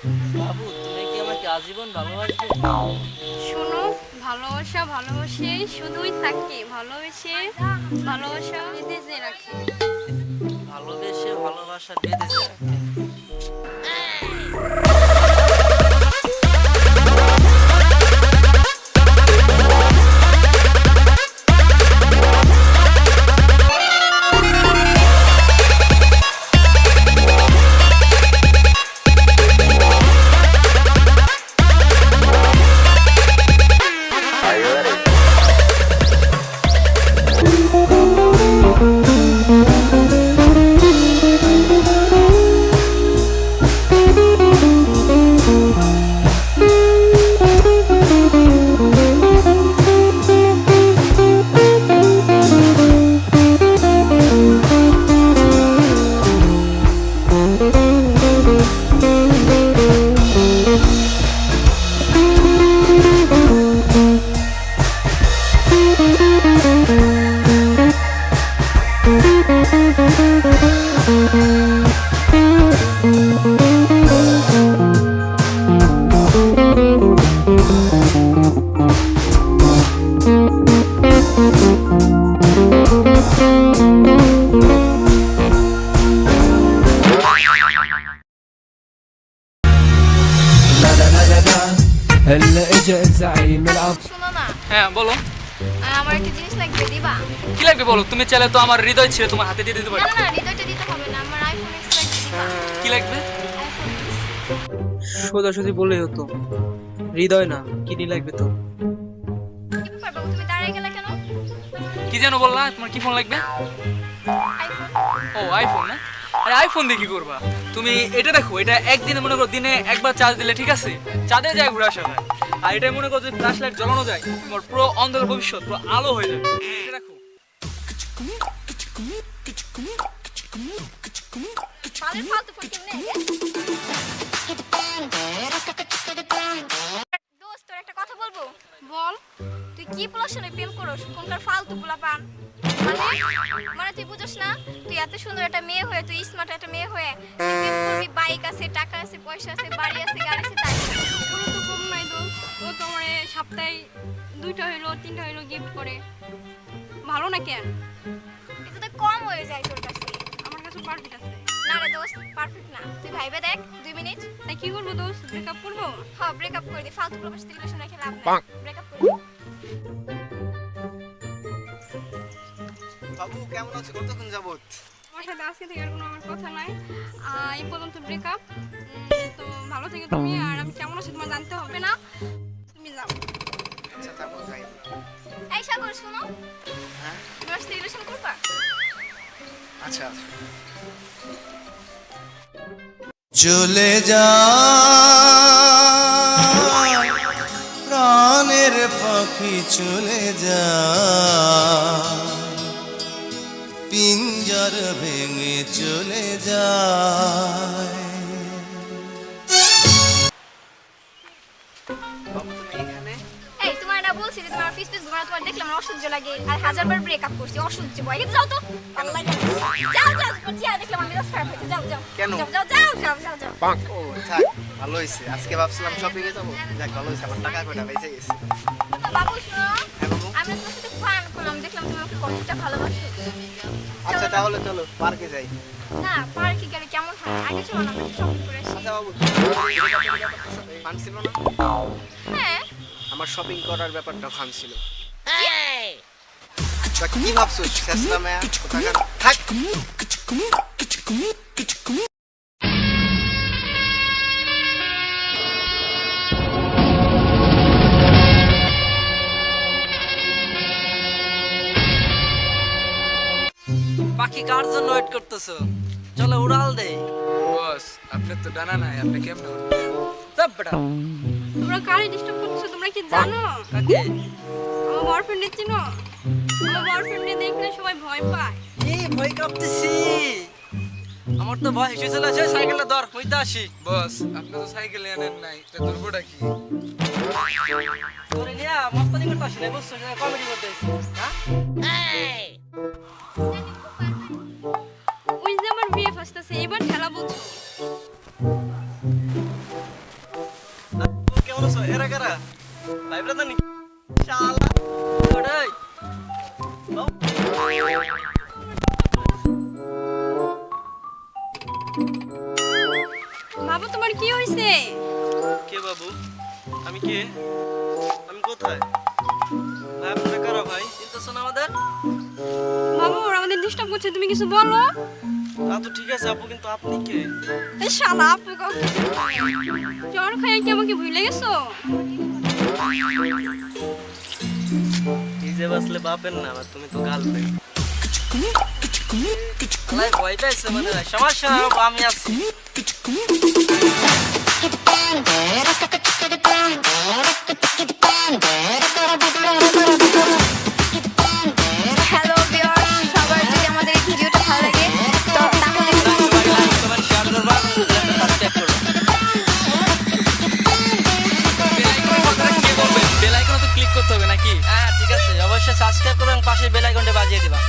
বাবু, তুমি কি আমাকে আজীবন ভালোবাসবে? শোনো, ভালোবাসা ভালোবাসে শুধুই থাকে, ভালোবেসে ভালোবাসা বেঁধে রাখে। ভালোবেসে ভালোবাসা বেঁধেছে রাখে। هلا اجا الزعيم العب শোনো না, হ্যাঁ বলো, আমার একটা জিনিস লাগবে, দিবা? কি লাগবে বলো? তুমি চাইলে তো আমার হৃদয় ছিঁড়ে তোমার হাতে দিয়ে দিতে পারি। না না, হৃদয়টা দিতে হবে না, আমার আইফোন এক্স লাগবে, দিবা? কি লাগবে? iPhone X। সোজাসুজি বললেই হতো। হৃদয় না, কিডনি লাগবে তো। কি ব্যাপার বাবু, তুমি দাঁড়িয়ে গেলে কেন? কি যেন বললা? তোমার কি ফোন লাগবে? আইফোন। ও আইফোন না? আরে আইফোন দিয়ে কি করবা? তুমি এটা দেখো, এটা একদিনে মনে করো দিনে একবার চার্জ দিলে ঠিক আছে, চাঁদে যায় ঘুরে আসা যায়। আর এটা মনে করো যদি ফ্ল্যাশ লাইট জ্বালানো যায়, তোমার পুরো অন্ধকার ভবিষ্যৎ পুরো আলো হয়ে যাবে। এটা দেখো। বালের ফালতু ফোন কেমনে? দোস্ত, তোর একটা কথা বলবো? বল। তুই কি পোলাশনে প্রেম করস? কোনকার ফালতু পোলা পান? মানে তুই বুঝছ না? তুই এত সুন্দর একটা মেয়ে হয়ে, তুই স্মার্ট একটা মেয়ে হয়ে তুই প্রেম করবি, বাইক আছে, টাকা আছে, পয়সা আছে, বাড়ি আছে, গাড়ি আছে, তাই ওর তো কম নাই দোস্ত। ও তো আমার সপ্তাহে 2টা হইলো 3টা হইলো গিফট করে। ভালো না কেন? এটা তো কম হয়ে যায় তোর কাছে। আমার কাছে পারফেক্ট আছে। না রে দোস্ত, পারফেক্ট না। তুই ভাইবে দেখ 2 মিনিট। তাই কি করব দোস্ত? ব্রেকআপ করব? হ্যাঁ, ব্রেকআপ করে দে। ফালতু পোলার সাথে রিলেশন রেখে লাভ নাই। ব্রেকআপ করে দে। বাবু কেমন আছো? কতক্ষণ যাবত? তোমার সাথে আজকে থেকে আর কোনো আমার কথা নাই। এই পর্যন্ত ব্রেকআপ। তো ভালো থেকো তুমি, আর আমি কেমন আছি তোমার জানতে হবে না। তুমি যাও। আচ্ছা তারপর যাই আমরা। এই সাগর, শোনো। হ্যাঁ তোমার সাথে রিলেশন করবা? আচ্ছা চলে যা প্রাণের পাখি চলে যা, পিঞ্জর ভেঙে চলে যায়। বাবু তুমি এখানে? এই তোমার না বলছি যে তোমার ফিস ফিস ঘোরা তোমার দেখলাম আমার অসহ্য লাগে, আর হাজারবার ব্রেকআপ করছি, অসহ্য বয়। কিন্তু যাও তো, ভালো লাগে না। যাও যাও, তোমার দেখলাম আমি মেজাজ খারাপ হয়েছে। যাও যাও। কেন? যাও যাও যাও যাও যাও যাও। ও থাক, ভালো হয়েছে। আজকে ভাবছিলাম শপিং এ যাবো, যাক ভালো হয়েছে, আমার টাকা কয়টা বেঁচে গেছে। বাবু শোনো, হ্যাঁ বাবু। আমি তোমার সাথে ফান করলাম, দেখলাম তুমি আমাকে কতটা ভালোবাসো। আচ্ছা তাহলে চলো পার্কে যাই। না, পার্কে গেলে কেমন হয়? আগে চলো না, আমরা শপিং করে আসি। আচ্ছা বাবু, ফান ছিল না? হ্যাঁ। আমার শপিং করার ব্যাপারটা ফান ছিল। তা কি ভাবছো শেষলা মায়া কোথাকার? থাক। পাখি কার জন্য ওয়েট করতেছো? চলো উড়াল দেই। বস, আপনার তো ডানা নাই, আপনি কেমনে উঠবেন? সব বেটা। তোমরা কারে ডিস্টার্ব করছো? তোমরা কি জানো কাকে? আমার বয়ফ্রেন্ডের চিনো? আমার বয়ফ্রেন্ডে দেখলে সবাই ভয় পায়। এই ভয় কাঁপতেছি। আমার তো ভয় এসে চলে আসে। সাইকেলটা ধর, হইতে আসি। বস, আপনি তো সাইকেল আনেন নাই, এটা দুর্বটা কি? তোরে নিয়া মস্তানি করতে আসি না, বুঝছো? কমেডি করতে আসি। হ্যাঁ? ওই যে আমার বিয়ে ফাসতেছে, এবার খেলা বুঝছো? কারা ভাই ব্রাদার নাকি শালা ওটাই বাবু তোমার কি হয়েছে? কে বাবু আমি কে আমি কোথায় ভাই আপনারা কারা ভাই চিন্তাছো না আমাদের? বাবু ওরা আমাদের ডিস্টার্ব করছে, তুমি কিছু বলো। তা তো ঠিক আছে আপু কিন্তু আপনি কে এই শালা আপু জ্বর খাই কি আমাকে ভুলে গেছো? এই যে বাসলে বাপের না আর তুমি তো গার্লফ্রেন্ড আলাই ভয় পাইছে মনে হয়। সমস্যা নাই, আমি আছি। হ্যালো ভিউয়ার্স, সবার যদি আমাদের এই ভিডিওটা ভালো লাগে তো তাহলে সবাই শেয়ার করবা, সাবস্ক্রাইব করবা। বেল আইকনে তো ক্লিক করতে হবে নাকি? হ্যাঁ ঠিক আছে, অবশ্যই সাবস্ক্রাইব করবেন, পাশে বেল আইকনটা বাজিয়ে দিবা।